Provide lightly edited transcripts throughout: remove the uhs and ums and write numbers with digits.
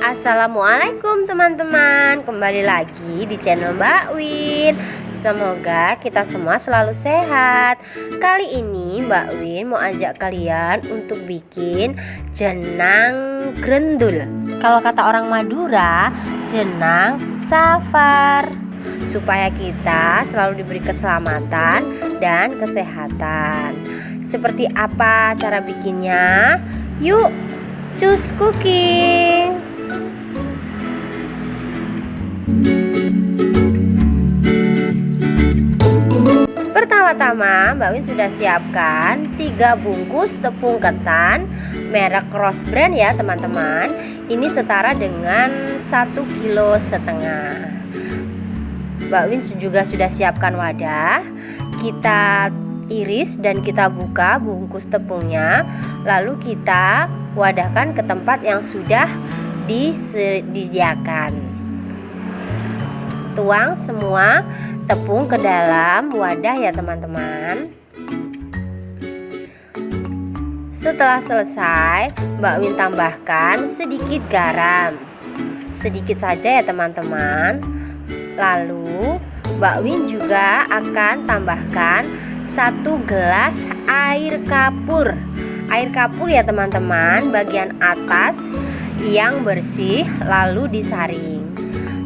Assalamualaikum teman-teman, kembali lagi di channel Mbak Win. Semoga kita semua selalu sehat. Kali ini Mbak Win mau ajak kalian untuk bikin jenang grendul. Kalau kata orang Madura, jenang safar, supaya kita selalu diberi keselamatan dan kesehatan. Seperti apa cara bikinnya? Yuk, cus cooking. Pertama-tama Mbak Win sudah siapkan 3 bungkus tepung ketan merek Rose Brand ya teman-teman. Ini setara dengan 1,5 kilo. Mbak Win juga sudah siapkan wadah. Kita iris dan kita buka bungkus tepungnya, lalu kita wadahkan ke tempat yang sudah disediakan. Tuang semua tepung ke dalam wadah ya teman-teman. Setelah selesai, Mbak Win tambahkan sedikit garam, sedikit saja ya teman-teman. Lalu Mbak Win juga akan tambahkan 1 gelas air kapur. Air kapur ya teman-teman, bagian atas yang bersih, lalu disaring.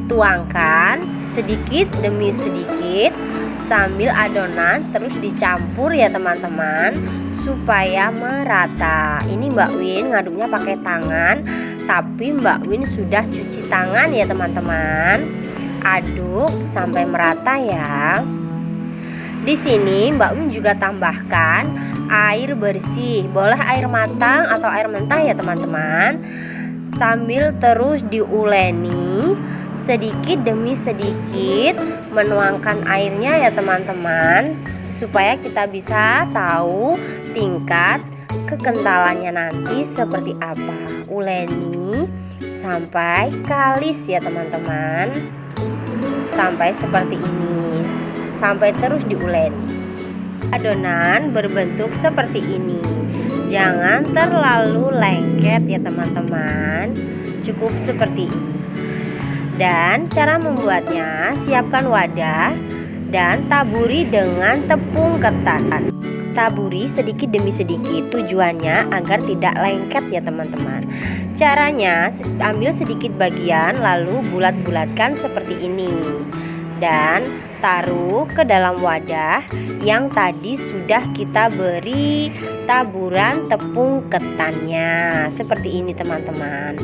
Tuangkan sedikit demi sedikit sambil adonan terus dicampur ya teman-teman, supaya merata. Ini Mbak Win ngaduknya pakai tangan, tapi Mbak Win sudah cuci tangan ya teman-teman. Aduk sampai merata ya. Di sini Mbak Win juga tambahkan air bersih, boleh air matang atau air mentah ya teman-teman. Sambil terus diuleni sedikit demi sedikit, menuangkan airnya ya teman-teman, supaya kita bisa tahu tingkat kekentalannya nanti seperti apa. Uleni sampai kalis ya teman-teman, sampai seperti ini, sampai terus diuleni. Adonan berbentuk seperti ini, jangan terlalu lengket ya teman-teman, cukup seperti ini. Dan cara membuatnya, siapkan wadah dan taburi dengan tepung ketan. Taburi sedikit demi sedikit, tujuannya agar tidak lengket ya teman-teman. Caranya, ambil sedikit bagian lalu bulat-bulatkan seperti ini, dan taruh ke dalam wadah yang tadi sudah kita beri taburan tepung ketannya. Seperti ini teman-teman.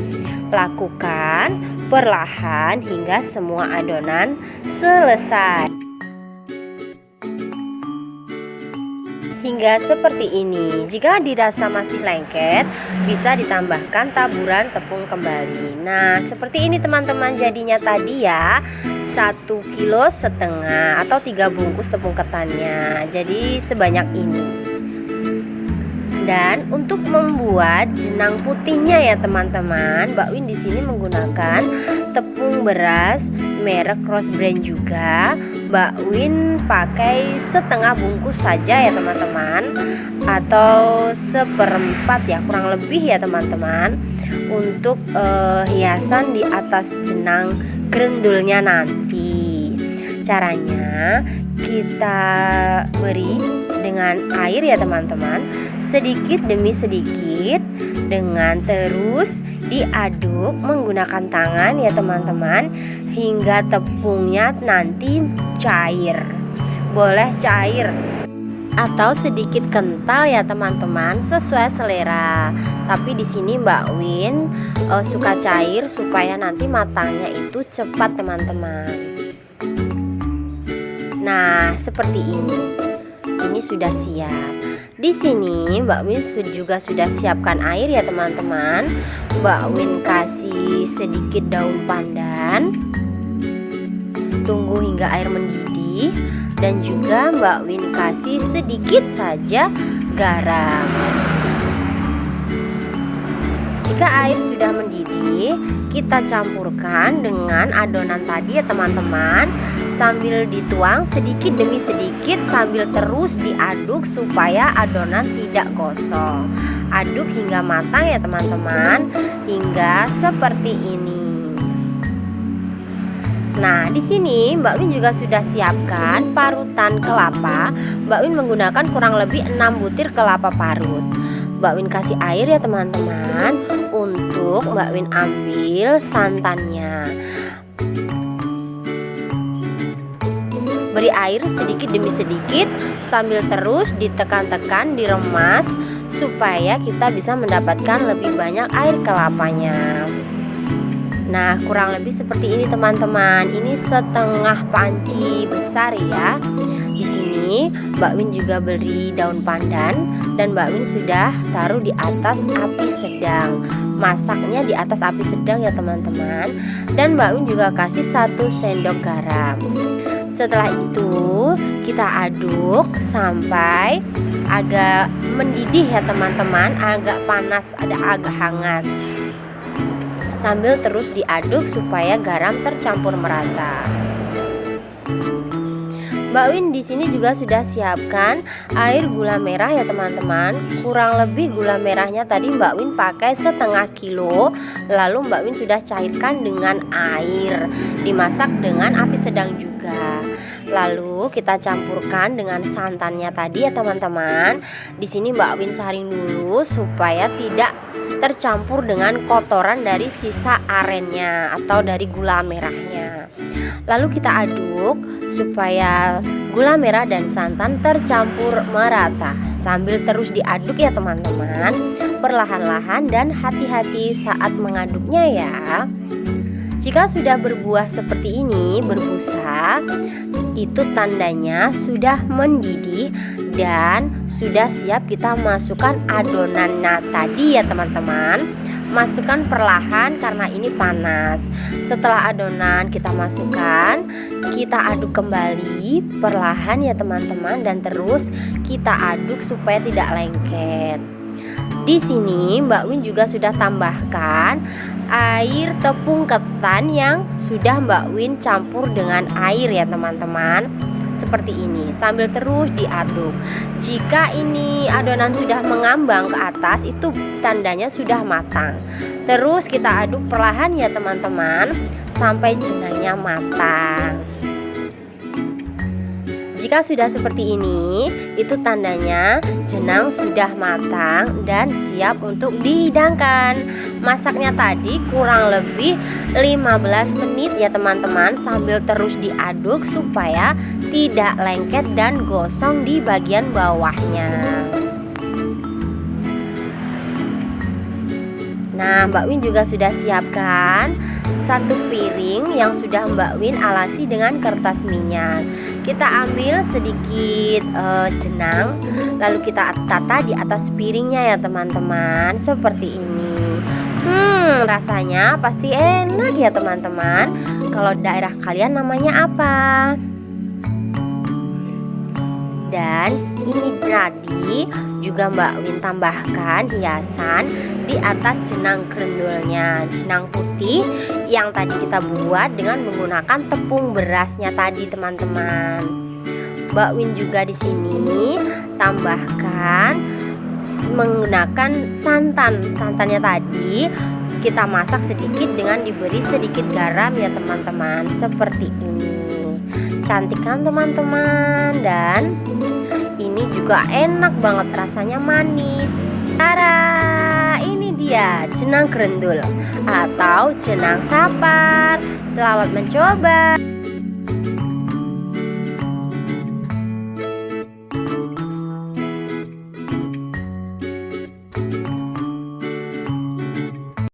Lakukan perlahan hingga semua adonan selesai. Hingga seperti ini. Jika dirasa masih lengket, bisa ditambahkan taburan tepung kembali. Nah, seperti ini teman-teman jadinya tadi ya, 1,5 kilo atau 3 bungkus tepung ketannya. Jadi sebanyak ini. Dan untuk membuat jenang putihnya ya teman-teman, Mbak Win di sini menggunakan tepung beras merek Rose Brand juga. Mbak Win pakai setengah bungkus saja ya teman-teman, atau 1/4 ya, kurang lebih ya teman-teman, untuk hiasan di atas jenang grendulnya nanti. Caranya kita beri dengan air ya teman-teman, sedikit demi sedikit, dengan terus diaduk menggunakan tangan ya teman-teman, hingga tepungnya nanti cair. Boleh cair atau sedikit kental ya teman-teman, sesuai selera. Tapi di sini Mbak Win suka cair supaya nanti matangnya itu cepat teman-teman. Nah, seperti ini. Ini sudah siap. Di sini Mbak Win juga sudah siapkan air ya teman-teman. Mbak Win kasih sedikit daun pandan. Tunggu hingga air mendidih, dan juga Mbak Win kasih sedikit saja garam. Jika air sudah mendidih, kita campurkan dengan adonan tadi ya teman-teman, sambil dituang sedikit demi sedikit sambil terus diaduk supaya adonan tidak gosong. Aduk hingga matang ya teman-teman, hingga seperti ini. Nah, di sini Mbak Win juga sudah siapkan parutan kelapa. Mbak Win menggunakan kurang lebih 6 butir kelapa parut. Mbak Win kasih air ya teman-teman, untuk Mbak Win ambil santannya. Beri air sedikit demi sedikit sambil terus ditekan-tekan, diremas supaya kita bisa mendapatkan lebih banyak air kelapanya. Nah, kurang lebih seperti ini teman-teman. Ini setengah panci besar ya. Di sini Mbak Win juga beri daun pandan dan Mbak Win sudah taruh di atas api sedang. Masaknya di atas api sedang ya teman-teman. Dan Mbak Win juga kasih 1 sendok garam. Setelah itu kita aduk sampai agak mendidih ya teman-teman, agak panas, agak hangat. Sambil terus diaduk supaya garam tercampur merata. Mbak Win di sini juga sudah siapkan air gula merah ya teman-teman. Kurang lebih gula merahnya tadi Mbak Win pakai setengah kilo. Lalu Mbak Win sudah cairkan dengan air. Dimasak dengan api sedang juga. Lalu kita campurkan dengan santannya tadi ya teman-teman. Di sini Mbak Win saring dulu supaya tidak tercampur dengan kotoran dari sisa arennya atau dari gula merahnya. Lalu kita aduk supaya gula merah dan santan tercampur merata. Sambil terus diaduk ya teman-teman, perlahan-lahan dan hati-hati saat mengaduknya ya. Jika sudah berbuah seperti ini, berbusa, itu tandanya sudah mendidih dan sudah siap kita masukkan adonannya tadi ya teman-teman. Masukkan perlahan karena ini panas. Setelah adonan kita masukkan, kita aduk kembali perlahan ya teman-teman, dan terus kita aduk supaya tidak lengket. Di sini Mbak Win juga sudah tambahkan air tepung ketan yang sudah Mbak Win campur dengan air ya teman-teman. Seperti ini, sambil terus diaduk. Jika ini adonan sudah mengambang ke atas, itu tandanya sudah matang. Terus kita aduk perlahan ya teman-teman, sampai jenangnya matang. Jika sudah seperti ini, itu tandanya jenang sudah matang dan siap untuk dihidangkan. Masaknya tadi kurang lebih 15 menit ya teman-teman, sambil terus diaduk supaya tidak lengket dan gosong di bagian bawahnya. Nah, Mbak Win juga sudah siapkan 1 piring yang sudah Mbak Win alasi dengan kertas minyak. Kita ambil sedikit jenang, lalu kita tata di atas piringnya ya teman-teman, seperti ini. Rasanya pasti enak ya teman-teman. Kalau daerah kalian namanya apa? Dan ini tadi juga Mbak Win tambahkan hiasan di atas jenang grendulnya, jenang putih yang tadi kita buat dengan menggunakan tepung berasnya tadi teman-teman. Mbak Win juga di sini tambahkan menggunakan santannya tadi kita masak sedikit dengan diberi sedikit garam ya teman-teman, seperti ini. Cantik kan teman-teman, dan ini juga enak banget, rasanya manis. Tada, ini dia jenang grendul atau jenang sapar. Selamat mencoba.